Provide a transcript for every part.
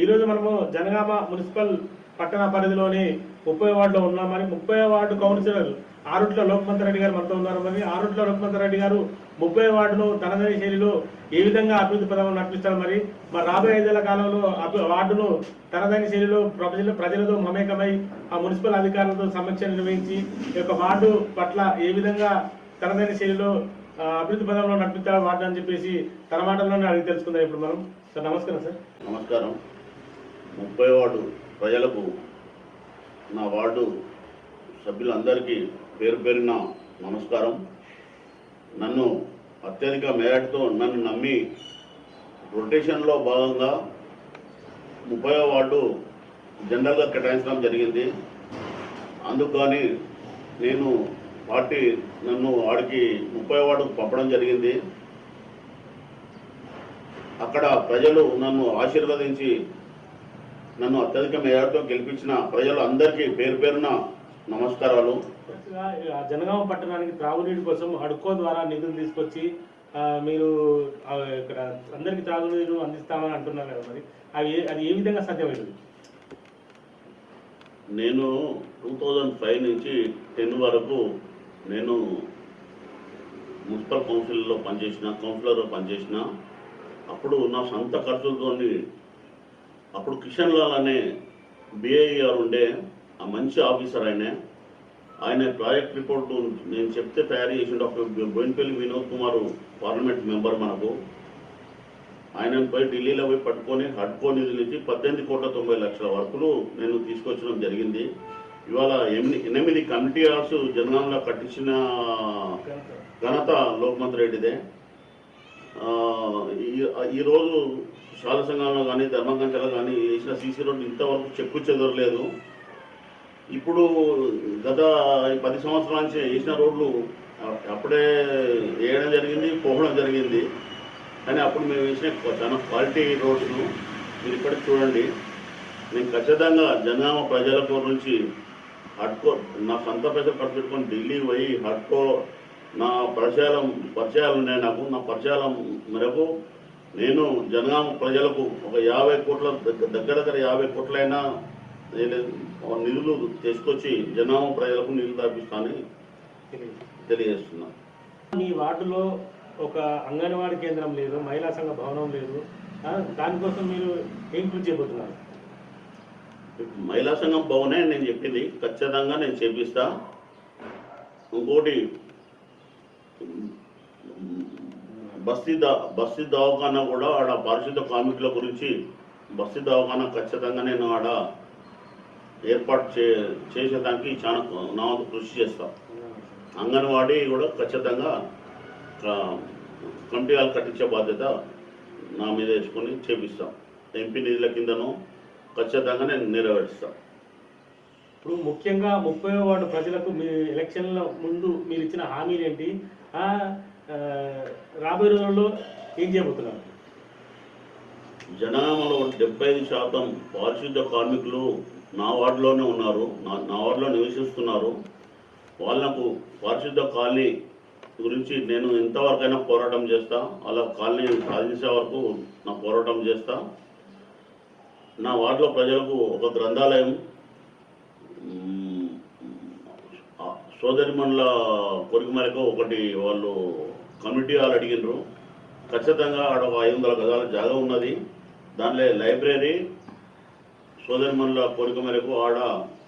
ఈరోజు మనము జనగామ మున్సిపల్ పట్టణ పరిధిలోని 30 వార్డులో ఉన్నామని 30 వార్డు కౌన్సిలర్ ఆరుట్ల లోక్మంత్ రెడ్డి గారు మనతో ఉన్నారు. మరి ఆరుట్ల లోక్మంత్ రెడ్డి గారు 30 వార్డును తనదైన శైలిలో ఏ విధంగా అభివృద్ధి పథకం నడిపిస్తారు, మరి రాబోయే 5 ఏళ్ల కాలంలో వార్డును తనదైన శైలిలో ప్రజలతో మమేకమై ఆ మున్సిపల్ అధికారులతో సమీక్ష నిర్వహించి ఈ యొక్క వార్డు పట్ల ఏ విధంగా తనదైన శైలిలో అభివృద్ధి పథకంలో నడిపిస్తారు వార్డు అని చెప్పేసి తన మాటల్లోనే అడిగి తెలుసుకుందాం ఇప్పుడు మనం. సార్ నమస్కారం. సార్ నమస్కారం. 30 వార్డు ప్రజలకు, నా వార్డు సభ్యులందరికీ పేరు పేరున నమస్కారం. నన్ను అత్యధిక మేరటుతో నన్ను నమ్మి రొటేషన్లో భాగంగా 30వ వార్డు జనరల్గా కేటాయించడం జరిగింది. అందుకని నేను పార్టీ నన్ను వాడికి 30వ వార్డుకు పంపడం జరిగింది. అక్కడ ప్రజలు నన్ను ఆశీర్వదించి నన్ను అత్యధిక మేరతో గెలిపించిన ప్రజలు అందరికీ పేరు పేరున నమస్కారాలు. జనగామ పట్టణానికి త్రాగునీటి కోసం హడ్కో ద్వారా నిధులు తీసుకొచ్చి మీరు ఇక్కడ అందరికీ త్రాగునీరు అందిస్తామని అంటున్నారు కదా, మరి అది ఏ విధంగా సాధ్యమవుతుంది? నేను 2005 నుంచి 10 వరకు నేను మున్సిపల్ కౌన్సిల్లో కౌన్సిలర్గా పనిచేసిన. అప్పుడు నా సొంత ఖర్చులతో, అప్పుడు కిషన్ లాల్ అనే బిఐ గారు ఉండే, ఆ మంచి ఆఫీసర్ ఆయన ప్రాజెక్ట్ రిపోర్టు నేను చెప్తే తయారు చేసిన doctor Boinapalli Vinod Kumar parliament member మనకు. ఆయన పోయి ఢిల్లీలో పోయి పట్టుకొని హడ్కో నిధులు ఇచ్చి 18,90,00,000 వర్కులు నేను తీసుకొచ్చడం జరిగింది. ఇవాళ 8 కమిటీ హాల్స్ జనగాంలో కట్టించిన ఘనత లోక్మంత్ రెడ్డిదే. ఈరోజు శాల సంఘంలో కానీ ధర్మగంటలో కానీ వేసిన సీసీ రోడ్లు ఇంతవరకు చెక్కు చెదరలేదు. ఇప్పుడు గత 10 సంవత్సరాల నుంచి వేసిన రోడ్లు అప్పుడే వేయడం జరిగింది, పోవడం జరిగింది. కానీ అప్పుడు మేము వేసిన చాలా క్వాలిటీ రోడ్స్ను మీరు ఇప్పటికి చూడండి. నేను ఖచ్చితంగా జనగామ ప్రజల నుంచి హడ్కో నా సొంత పైసలు ఖర్చు పెట్టుకొని ఢిల్లీ పోయి హడ్కో నా పరిచయాలు ఉన్నాయి నాకు. నా పరిచయాల మేరకు నేను జనగామ ప్రజలకు ఒక 50 కోట్ల దగ్గర 50 కోట్లైనా నిధులు తీసుకొచ్చి జనగామ ప్రజలకు నిధులు తప్పిస్తానని తెలియజేస్తున్నాను. మీ వార్డులో ఒక అంగన్వాడీ కేంద్రం లేదు, మహిళా సంఘ భవనం లేదు, దానికోసం మీరు ఏం కృషి చేయబోతున్నారు? మహిళా సంఘం భవనే నేను చెప్పింది, ఖచ్చితంగా నేను చేపిస్తా. ఇంకోటి బస్తీ దవాఖానా కూడా ఆడ పారిశుద్ధ కార్మికుల గురించి బస్తీ దవాఖానా ఖచ్చితంగా నేను ఆడ ఏర్పాటు చేసేదానికి చాలా నా వంతు కృషి చేస్తా. అంగన్వాడీ కూడా ఖచ్చితంగా కమిటీ హాల్ కట్టించే బాధ్యత నా మీద వేసుకొని చేపిస్తాం. ఎంపీ నిధుల కిందను ఖచ్చితంగా నేను నెరవేరుస్తాను. ఇప్పుడు ముఖ్యంగా 30వ వార్డు ప్రజలకు మీ ఎలక్షన్ల ముందు మీరు ఇచ్చిన హామీలు ఏంటి, రాబోయే రోజుల్లో ఏం చేయబోతున్నారు? జనగామలో 75% పారిశుద్ధ కార్మికులు నా వార్డులోనే ఉన్నారు, నా వార్డులో నివసిస్తున్నారు. వాళ్లకు పారిశుద్ధ కాలనీ గురించి నేను ఎంతవరకైనా పోరాటం చేస్తా. అలా కాలనీ సాధించే వరకు నా పోరాటం చేస్తా. నా వార్డులో ప్రజలకు ఒక గ్రంథాలయం, సోదరిమణుల కోరిక మేరకు ఒకటి వాళ్ళు కమిటీ హాల్ అడిగినారు. ఖచ్చితంగా ఆడ 500 గజాల జాగా ఉన్నది. దానిలో లైబ్రరీ, సోదరిమణుల కోరిక మేరకు ఆడ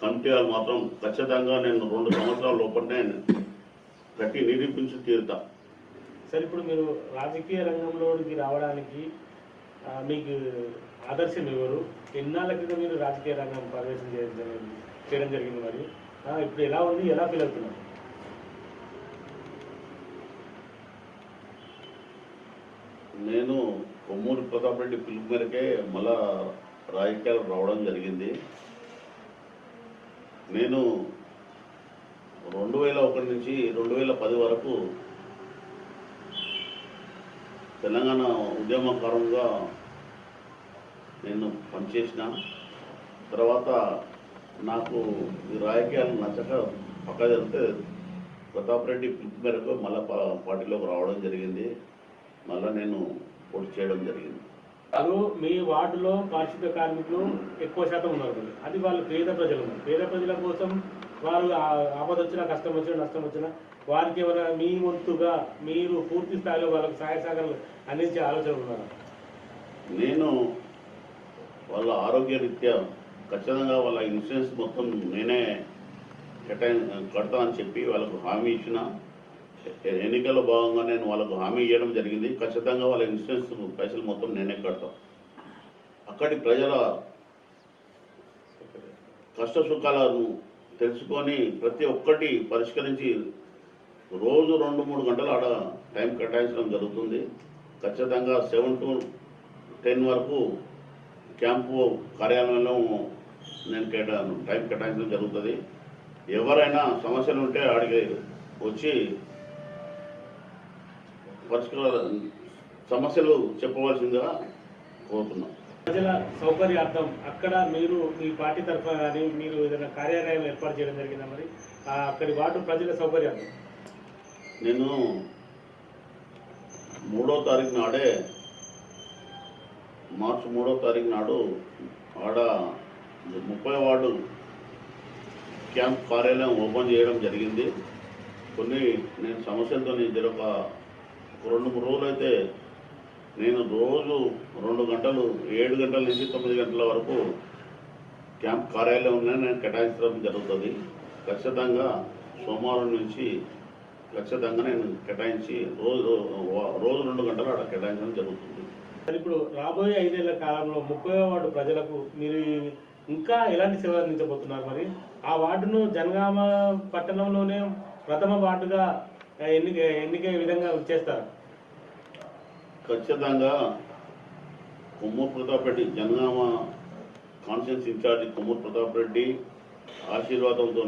కమిటీ హాల్ మాత్రం ఖచ్చితంగా నేను 2 సంవత్సరాల లోపలనే కట్టి నిరూపించి తీరుతా. సరే, ఇప్పుడు మీరు రాజకీయ రంగంలోకి రావడానికి మీకు ఆదర్శం ఎవరు? ఎన్నాళ్ళ క్రితం మీరు రాజకీయ రంగం ప్రవేశం చేయడం జరిగింది, మరి ఇప్పుడు ఎలా ఉంది, ఎలా ఫీల్ అవుతున్నారు? నేను కొమ్మూరి ప్రతాప్ రెడ్డి పిలుపు మేరకే మళ్ళా రాజకీయాలు రావడం జరిగింది. నేను 2001 నుంచి 2010 వరకు తెలంగాణ ఉద్యమకారంగా నేను పనిచేసిన. తర్వాత నాకు ఈ రాజకీయాలు నచ్చక పక్క జరిగితే ప్రతాప్ రెడ్డి పిలుపు మేరకు మళ్ళీ పార్టీలోకి రావడం జరిగింది. మళ్ళీ నేను పోటీ చేయడం జరిగింది. ఇప్పుడు మీ వార్డులో పారిశుద్ధ కార్మికులు ఎక్కువ శాతం ఉన్నారు మరి. అది వాళ్ళు పేద ప్రజలు ఉన్నారు. పేద ప్రజల కోసం వారు ఆపద వచ్చినా, కష్టం వచ్చినా, నష్టం వచ్చినా వారికి ఏమైనా మీ వంతుగా మీరు పూర్తి స్థాయిలో వాళ్ళకి సహాయ సహకారాలు అందించే ఆలోచన ఉన్నారు. నేను వాళ్ళ ఆరోగ్య రీత్యా ఖచ్చితంగా వాళ్ళ ఇన్సూరెన్స్ మొత్తం నేనే కడతానని చెప్పి వాళ్ళకు హామీ ఇచ్చిన. ఎన్నికల్లో భాగంగా నేను వాళ్ళకు హామీ ఇవ్వడం జరిగింది. ఖచ్చితంగా వాళ్ళ ఇన్సూరెన్స్ పైసలు మొత్తం నేనే కడతాను. అక్కడి ప్రజల కష్ట సుఖాలను తెలుసుకొని ప్రతి ఒక్కటి పరిష్కరించి రోజు 2-3 గంటలు ఆడ టైం కేటాయించడం జరుగుతుంది. ఖచ్చితంగా 7 to 10 వరకు క్యాంపు కార్యాలయంలో నేను టైం కేటాయించడం జరుగుతుంది. ఎవరైనా సమస్యలు ఉంటే ఆడికి వచ్చి సమస్యలు చెప్పవలసిందిగా కోరుతున్నాం. ప్రజల సౌకర్యార్థం అక్కడ మీరు మీ పార్టీ తరఫున కానీ మీరు ఏదైనా కార్యాలయం ఏర్పాటు చేయడం జరిగిందా మరి? అక్కడి వార్డు ప్రజల సౌకర్యార్థం నేను 3వ తారీఖు నాడే, మార్చి 3వ తారీఖు నాడు ఆడ 30వ వార్డు క్యాంప్ కార్యాలయం ఓపెన్ చేయడం జరిగింది. కొన్ని నేను సమస్యలతో ఒక 2-3 రోజులు అయితే నేను రోజు 2 గంటలు 7 గంటల నుంచి 9 గంటల వరకు క్యాంప్ కార్యాలయంలో నేను కేటాయించడం జరుగుతుంది. ఖచ్చితంగా సోమవారం నుంచి ఖచ్చితంగా నేను కేటాయించి రోజు 2 గంటలు అక్కడ కేటాయించడం జరుగుతుంది. ఇప్పుడు రాబోయే 5 ఏళ్ల కాలంలో 30వ వార్డు ప్రజలకు మీరు ఇంకా ఎలాంటి సేవలు అందించబోతున్నారు మరి? ఆ వార్డును జనగామ పట్టణంలోనే ప్రథమ వార్డుగా ఎన్నికే విధంగా చేస్తారు. ఖచ్చితంగా కొమ్మూరు ప్రతాప్ రెడ్డి, జనగామ కాన్స్టిట్యూన్సీ ఇన్ఛార్జి కొమ్మూరు ప్రతాప్ రెడ్డి ఆశీర్వాదంతో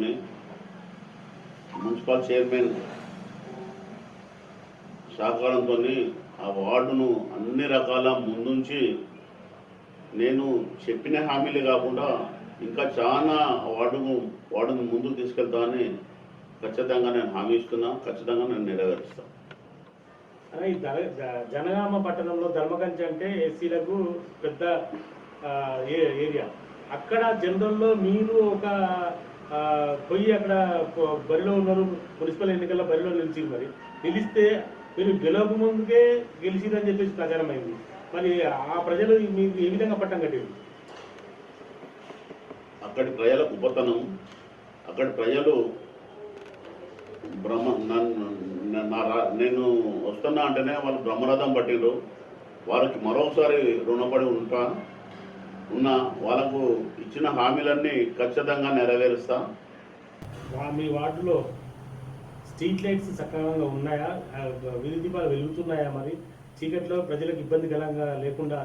మున్సిపల్ చైర్మన్ సహకారంతో ఆ వార్డును అన్ని రకాల ముందుంచి నేను చెప్పిన హామీలే కాకుండా ఇంకా చాలా వార్డును ముందుకు తీసుకెళ్తామని ఖచ్చితంగా నేను హామీ ఇస్తున్నా. ఖచ్చితంగా నేను నెరవేరుస్తాను. ఈ జనగామ పట్టణంలో ధర్మకంచి అంటే ఎస్సీలకు పెద్ద ఏరియా. అక్కడ జనరల్లో మీరు ఒక పోయి అక్కడ బరిలో ఉన్నారు, మున్సిపల్ ఎన్నికల్లో బరిలో నిలిచింది. మరి నిలిస్తే మీరు గెలవక ముందుకే గెలిచిందని చెప్పేసి ప్రచారం అయింది. మరి ఆ ప్రజలు మీకు ఏ విధంగా పట్టం కట్టింది? అక్కడి ప్రజల ఉపతనం, అక్కడి ప్రజలు నేను వస్తున్నా అంటేనే వాళ్ళు బ్రహ్మరథం పట్టిండ్రు. వాళ్ళకి మరోసారి రుణపడి ఉన్నా వాళ్ళకు ఇచ్చిన హామీలన్నీ ఖచ్చితంగా నెరవేరుస్తా. మీ వార్డులో స్ట్రీట్ లైట్స్ సక్రమంగా ఉన్నాయా? వీధి దీపాలు వెలుగుతున్నాయా? మరి చీకట్లో ప్రజలకు ఇబ్బందికరంగా లేకుండా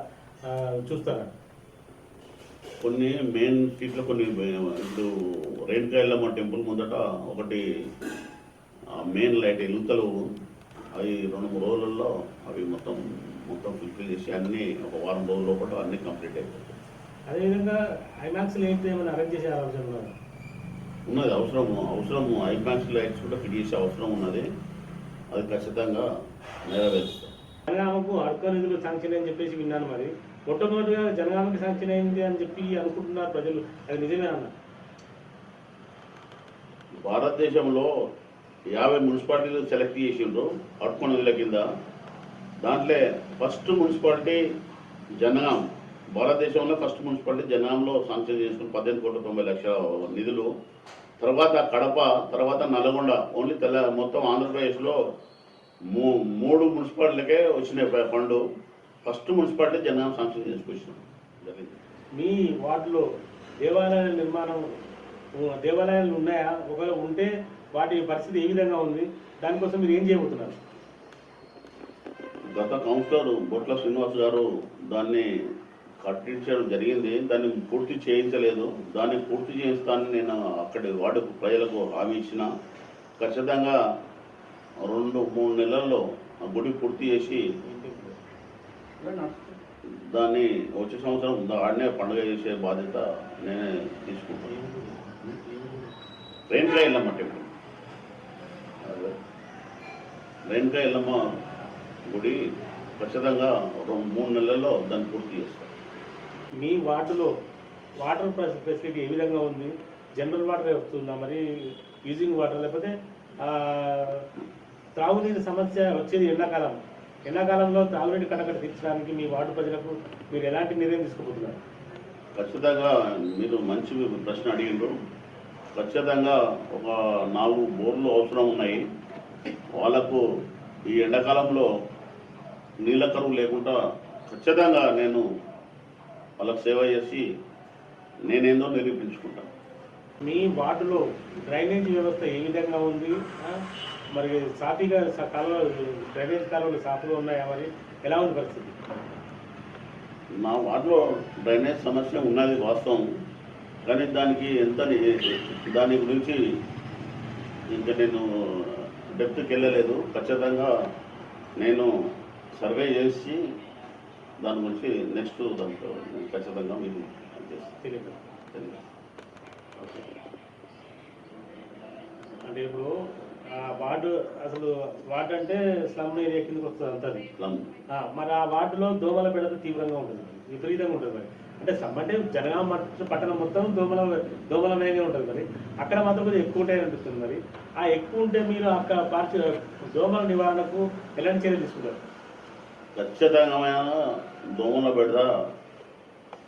చూస్తారా? కొన్ని మెయిన్ స్ట్రీట్లో కొన్ని ఇప్పుడు రేణుకాయలమ్మ టెంపుల్ ముందట ఒకటి మెయిన్ లైట్ ఎలుగుతలు అవి 2-3 రోజులలో అవి మొత్తం ఫుల్ఫిల్ చేసి అన్నీ ఒక వారం రోజుల లోపల అన్నీ కంప్లీట్ అయిపోతాయి. అదేవిధంగా ఐమాక్స్ లైట్ ఏమైనా అరేంజ్ చేసే ఆలోచన ఉన్నది. అవసరము ఐమాక్స్ లైట్స్ కూడా ఫిట్ చేసే అవసరం ఉన్నది. అది ఖచ్చితంగా నెరవేరుస్తాం. జనగామకు అర్క నిధులు శాంక్షన్ అని చెప్పేసి విన్నాను. మరి మొట్టమొదటిగా జనగామకి శాంక్షన్ అయింది అని చెప్పి అనుకుంటున్నారు ప్రజలు, అది నిజమే అన్న? భారతదేశంలో 50 మున్సిపాలిటీలు సెలెక్ట్ చేసిండ్రు అర్క నిధుల కింద. దాంట్లో ఫస్ట్ మున్సిపాలిటీ జనగాం. భారతదేశంలో ఫస్ట్ మున్సిపాలిటీ జనగాంలో శాంక్షన్ చేసుకుని 18,90,00,000 నిధులు. తర్వాత కడప, తర్వాత నల్గొండ. ఓన్లీ మొత్తం ఆంధ్రప్రదేశ్లో 3 మున్సిపాలిటీలకే వచ్చినాయి fund. First municipality Jangaon sanction చేసుకొచ్చినాం జరిగింది. మీ వార్డులో దేవాలయాల నిర్మాణం, దేవాలయాలు ఉన్నాయా? ఒకవేళ ఉంటే వాటి పరిస్థితి ఏ విధంగా ఉంది? దానికోసం మీరు ఏం చేయబోతున్నారు? గత కౌన్సిలర్ బొట్ల శ్రీనివాస్ గారు దాన్ని కట్టించడం జరిగింది. దాన్ని పూర్తి చేయించలేదు. దాన్ని పూర్తి చేయిస్తానని నేను అక్కడి వార్డు ప్రజలకు హామీ ఇచ్చిన. ఖచ్చితంగా 2-3 నెలల్లో ఆ గుడి పూర్తి చేసి దాన్ని వచ్చే సంవత్సరం ఆడనే పండుగ చేసే బాధ్యత నేనే తీసుకుంటాను. రేణుకా ఎల్లమ్మ టెంపుల్, రేణుకా ఎల్లమ్మ గుడి ఖచ్చితంగా ఒక 3 నెలల్లో దాన్ని పూర్తి చేస్తాం. మీ వార్డులో వాటర్ ఫెసిలిటీ ఏ విధంగా ఉంది? జనరల్ వాటర్ వస్తుందా, మరి యూజింగ్ వాటర్, లేకపోతే త్రాగునీటి సమస్య వచ్చేది ఎండాకాలంలో త్రాగునీటి కటకట తీర్చడానికి మీ వార్డు ప్రజలకు మీరు ఎలాంటి నిర్ణయం తీసుకోబోతున్నారు? ఖచ్చితంగా మీరు మంచి ప్రశ్న అడిగిండ్రు. ఖచ్చితంగా ఒక 4 బోర్లు అవసరం ఉన్నాయి. వాళ్ళకు ఈ ఎండాకాలంలో నీళ్ళ కరువు లేకుండా ఖచ్చితంగా నేను వాళ్ళకు సేవ చేసి నేనేందో నిరూపించుకుంటాను. మీ వార్డులో డ్రైనేజ్ వ్యవస్థ ఏ విధంగా ఉంది? మరి సాఫీగా డ్రైనేజ్ కాలువలు సాఫీగా ఉన్నాయా? మరి ఎలా ఉంది పరిస్థితి? మా వార్డులో డ్రైనేజ్ సమస్య ఉన్నది వాస్తవం, కానీ దాని గురించి ఇంకా నేను డెప్త్కి వెళ్ళలేదు. ఖచ్చితంగా నేను సర్వే చేసి దాని గురించి నెక్స్ట్ దాంట్లో ఖచ్చితంగా మీకు తెలియదు. అంటే ఇప్పుడు వార్డు వార్డు అంటే స్లమ్ ఏరియా కిందకి వస్తుంది అంతది. మరి ఆ వార్డులో దోమల బెడత తీవ్రంగా ఉంటుంది, విపరీతంగా ఉంటుంది. మరి అంటే అంటే జనగామ పట్టణం మొత్తం దోమల మేనే ఉంటుంది. మరి అక్కడ మాత్రం కొంచెం ఎక్కువ ఉంటాయని అనిపిస్తుంది. మరి ఆ ఎక్కువ ఉంటే మీరు అక్కడ దోమల నివారణకు ఎలాంటి చర్యలు తీసుకుంటారు? ఖచ్చితంగా దోమల బెడద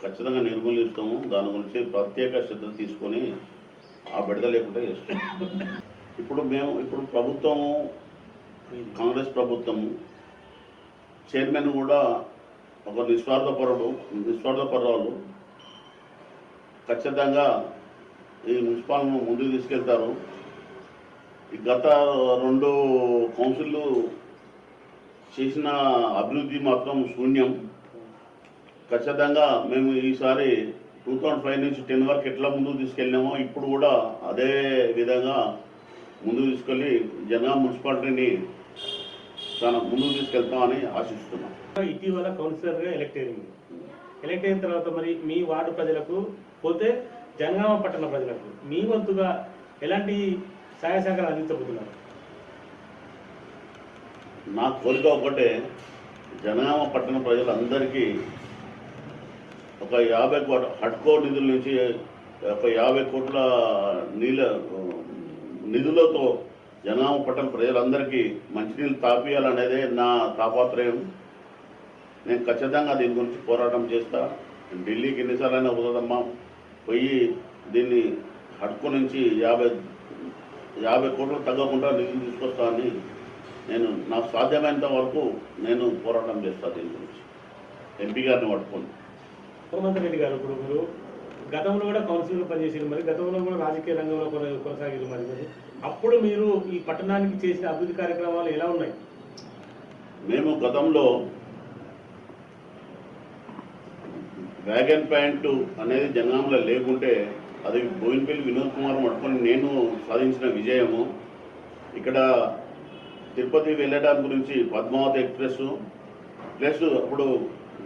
ఖచ్చితంగా నిర్మూలిస్తాము. దాని గురించి ప్రత్యేక శ్రద్ధ తీసుకొని ఆ బెడద లేకుండా చేస్తాం. ఇప్పుడు ప్రభుత్వము, కాంగ్రెస్ ప్రభుత్వము చైర్మన్ కూడా ఒక నిస్వార్థపరులు ఖచ్చితంగా ఈ మున్సిపాల్ను ముందుకు తీసుకెళ్తారు. ఈ గత 2 కౌన్సిళ్ళు చేసిన అభివృద్ధి మాత్రం శూన్యం. ఖచ్చితంగా మేము ఈసారి 2005 నుంచి 10 వరకు ఎట్లా ముందుకు తీసుకెళ్ళినామో ఇప్పుడు కూడా అదే విధంగా ముందుకు తీసుకెళ్ళి జనగామ మున్సిపాలిటీని చాలా ముందుకు తీసుకెళ్తామని ఆశిస్తున్నాం. ఇటీవల కౌన్సిలర్గా ఎలక్ట్ అయిన తర్వాత మరి మీ వార్డు ప్రజలకు పోతే జనగామ పట్టణ ప్రజలకు మీ వంతుగా ఎలాంటి సహాయ సహకారాలు అందించబోతున్నారు? నా కోరిక ఒకటే, జనగామ పట్టణ ప్రజలందరికీ ఒక 50 కోట్ల హడ్కో నిధుల నుంచి ఒక 50 కోట్ల నిధులతో జనగామ పట్టణ ప్రజలందరికీ మంచినీళ్ళు తాపియాలనేదే నా తాపత్రయం. నేను ఖచ్చితంగా దీని గురించి పోరాటం చేస్తా. ఢిల్లీకి ఎన్నిసార్లైనా అవుతుందమ్మా పోయి దీన్ని హడ్కో నుంచి 50 కోట్లు తగ్గకుండా నిధులు తీసుకొస్తానని నేను నాకు సాధ్యమైనంత వరకు నేను పోరాటం చేస్తాను. దీని గురించి ఎంపీ గారిని పట్టుకోండి. సోమంత్ రెడ్డి గారు, ఇప్పుడు మీరు గతంలో కూడా కౌన్సిలర్గా పనిచేసారు, మరి గతంలో కూడా రాజకీయ రంగంలో కొనసాగారు. మరి అప్పుడు మీరు ఈ పట్టణానికి చేసిన అభివృద్ధి కార్యక్రమాలు ఎలా ఉన్నాయి? మేము గతంలో వ్యాగన్ ప్యాంట్ అనేది జనగామలో లేకుంటే అది బోయినపల్లి వినోద్ కుమార్ పట్టుకొని నేను సాధించిన విజయము. ఇక్కడ తిరుపతి వెళ్ళడానికి గురించి పద్మావతి ఎక్స్ప్రెస్ ప్లస్ అప్పుడు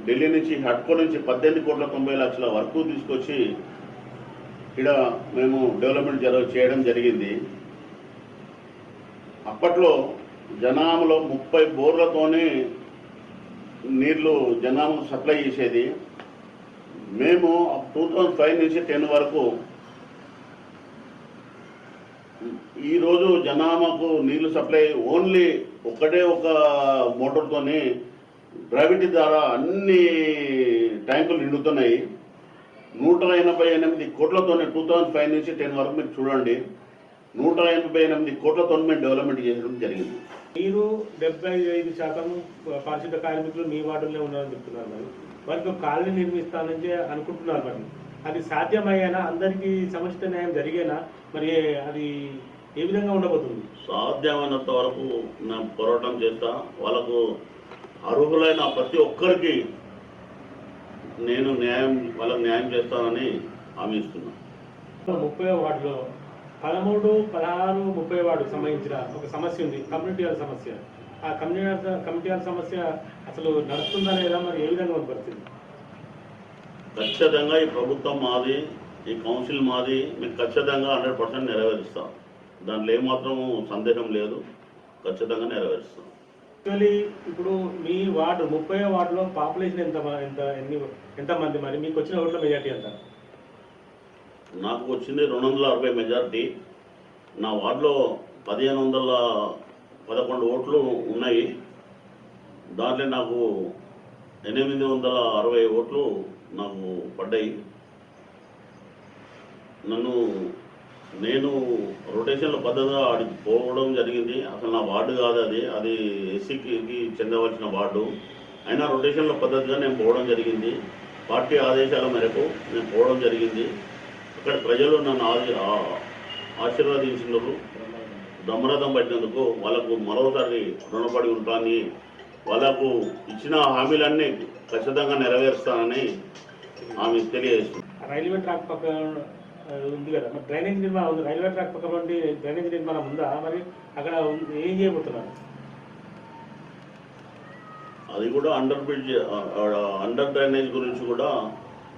ఢిల్లీ నుంచి హడ్కో నుంచి 18,90,00,000 వరకు తీసుకొచ్చి ఇక్కడ మేము డెవలప్మెంట్ చేయడం జరిగింది. అప్పట్లో జనామలో 30 బోర్లతోనే నీళ్లు జనామకు సప్లై చేసేది. మేము 2005 నుంచి 10 వరకు ఈరోజు జనామకు నీళ్లు సప్లై ఓన్లీ ఒకటే ఒక మోటార్తోనే గ్రావిటీ ద్వారా అన్ని ట్యాంకులు నిండుతున్నాయి. 188 కోట్లతోనే 2005 నుంచి 10 వరకు మీరు చూడండి, 188 కోట్లతో మేము డెవలప్మెంట్ చేయడం జరిగింది. మీరు 75% పారిశుద్ధ కార్మికులు మీ వార్డులో ఉన్నారని చెప్తున్నారు. మరి వారికి ఒక కాలనీ నిర్మిస్తానని అనుకుంటున్నారు. మరి అది సాధ్యమయ్యేనా? అందరికీ సముచిత న్యాయం జరిగేనా? మరి అది ఏ విధంగా ఉండబోతుంది? సాధ్యమైనంత వరకు నేను పోరాటం చేస్తా. వాళ్ళకు అర్హులైన ప్రతి ఒక్కరికి నేను వాళ్ళకు న్యాయం చేస్తానని హామీ ఇస్తున్నాను. 30వ వార్డులో 13, 16, 30 వార్డుకు సంబంధించిన ఒక సమస్య ఉంది, కమ్యూనిటీ హాల్ సమస్య. ఆ కమ్యూనిటీ హాల్ సమస్య అసలు నడుస్తుందా లేదా? మరి ఏ విధంగా ఉంది పరిస్థితి? ఖచ్చితంగా ఈ ప్రభుత్వం మాది, ఈ కౌన్సిల్ మాది, మేము ఖచ్చితంగా 100% నెరవేరుస్తాం. దాంట్లో ఏమాత్రం సందేహం లేదు, ఖచ్చితంగా నెరవేరుస్తాం. యాక్చువల్లీ ఇప్పుడు మీ వార్డు 30వ వార్డులో పాపులేషన్ ఎంత మంది మరి మీకు వచ్చిన ఓట్ల మెజార్టీ ఎంత? నాకు వచ్చింది 260 మెజార్టీ. నా వార్డులో 1511 ఓట్లు ఉన్నాయి. దాంట్లో నాకు 860 ఓట్లు నాకు పడ్డాయి. నేను రొటేషన్ల పద్ధతిగా ఆడికి పోవడం జరిగింది. అసలు నా వార్డు కాదు అది ఎస్సీకి చెందవలసిన వార్డు. అయినా రొటేషన్ల పద్ధతిగా నేను పోవడం జరిగింది. పార్టీ ఆదేశాల మేరకు నేను పోవడం జరిగింది. అక్కడ ప్రజలు నన్ను ఆశీర్వదించినారు. బ్రహ్మరథం పట్టినందుకు వాళ్ళకు మరోసారి రుణపడి ఉంటానని, వాళ్ళకు ఇచ్చిన హామీలన్నీ ఖచ్చితంగా నెరవేరుస్తానని ఆమె తెలియజేస్తుంది. రైల్వే ట్రాక్ పక్కన ఉంది కదా, మరి డ్రైనేజ్ నిర్మాణం ఉంది. రైల్వే ట్రాక్ పక్కన నుండి డ్రైనేజ్ నిర్మాణం ఉందా? మరి అక్కడ ఏం చేయబోతున్నారు? అది కూడా అండర్ డ్రైనేజ్ గురించి కూడా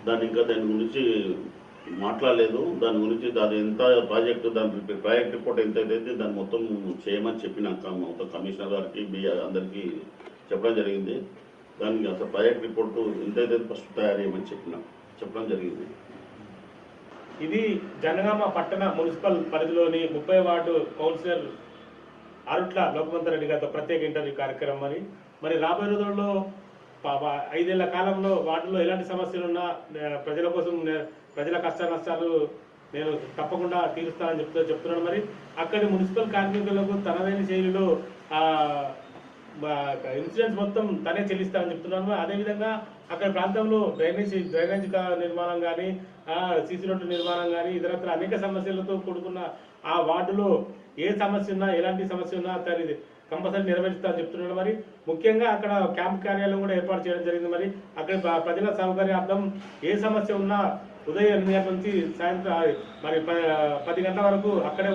దాని గురించి మాట్లాడలేదు. దాని గురించి దాని ఎంత ప్రాజెక్ట్ రిపోర్ట్ ఎంత అయితే దాన్ని మొత్తం చేయమని చెప్పినాక మొత్తం కమిషనర్ గారికి అందరికీ చెప్పడం జరిగింది. దానికి అసలు ప్రాజెక్ట్ రిపోర్టు ఎంతైతే ఫస్ట్ తయారు చేయమని చెప్పడం జరిగింది. ఇది జనగామ పట్టణ మున్సిపల్ పరిధిలోని 30వ వార్డు కౌన్సిలర్ ఆరుట్ల లోకమంతర్ రెడ్డి గారితో ప్రత్యేక ఇంటర్వ్యూ కార్యక్రమం. మరి రాబోయే రోజుల్లో 5 ఏళ్ల కాలంలో వార్డులో ఎలాంటి సమస్యలున్నా ప్రజల కోసం ప్రజల కష్ట నష్టాలు నేను తప్పకుండా తీరుస్తానని చెప్తున్నాను. మరి అక్కడి మున్సిపల్ కార్మికులకు తనదైన శైలిలో ఇన్సూరెన్స్ మొత్తం తనే చెల్లిస్తానని చెప్తున్నాను. అదేవిధంగా అక్కడ ప్రాంతంలో డ్రైనేజ్ నిర్మాణం కానీ, సీసీ రోడ్ల నిర్మాణం కానీ, ఇతరత్ర అనేక సమస్యలతో కూడుకున్న ఆ వార్డులో ఏ సమస్య ఉన్నా, ఎలాంటి సమస్య ఉన్నా కంపల్సరీ నెరవేరుస్తానని చెప్తున్నాడు. మరి ముఖ్యంగా అక్కడ క్యాంప్ కార్యాలయం కూడా ఏర్పాటు చేయడం జరిగింది. మరి అక్కడ ప్రజల సౌకర్యార్థం ఏ సమస్య ఉన్నా ఉదయం 8 గంటల నుంచి సాయంత్రం మరి 10 గంటల వరకు అక్కడే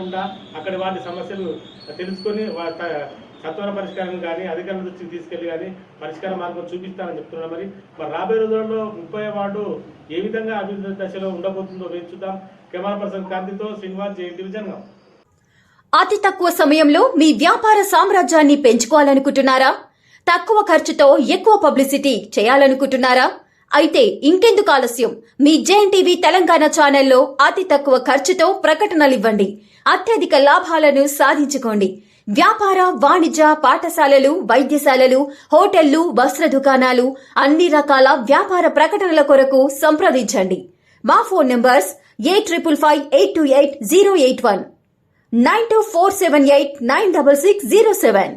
అక్కడి వాటి సమస్యలు తెలుసుకొని సత్వర పరిష్కారం కానీ అధికారుల దృష్టికి తీసుకెళ్లి కానీ పరిష్కార మార్గం చూపిస్తానని చెప్తున్నాను. మరి రాబోయే రోజుల్లో 30వ వార్డు ఏ విధంగా అభివృద్ధి దశలో ఉండబోతుందో వేచుద్దాం. కెమెరా పర్సన్ కాంతితో శ్రీనివాస్, జేఎన్టీవీ జనగాం. అతి తక్కువ సమయంలో మీ వ్యాపార సామ్రాజ్యాన్ని పెంచుకోవాలనుకుంటున్నారా? తక్కువ ఖర్చుతో ఎక్కువ పబ్లిసిటీ చేయాలనుకుంటున్నారా? అయితే ఇంకెందుకు ఆలస్యం? మీ జేఎన్టీవీ తెలంగాణ ఛానల్లో అతి తక్కువ ఖర్చుతో ప్రకటనలివ్వండి. అత్యధిక లాభాలను సాధించుకోండి. వ్యాపార, వాణిజ్య, పాఠశాలలు, వైద్యశాలలు, హోటళ్లు, వస్త్ర దుకాణాలు, అన్ని రకాల వ్యాపార ప్రకటనల కొరకు సంప్రదించండి. మా ఫోన్ నంబర్స్ 8558280881 9247896607.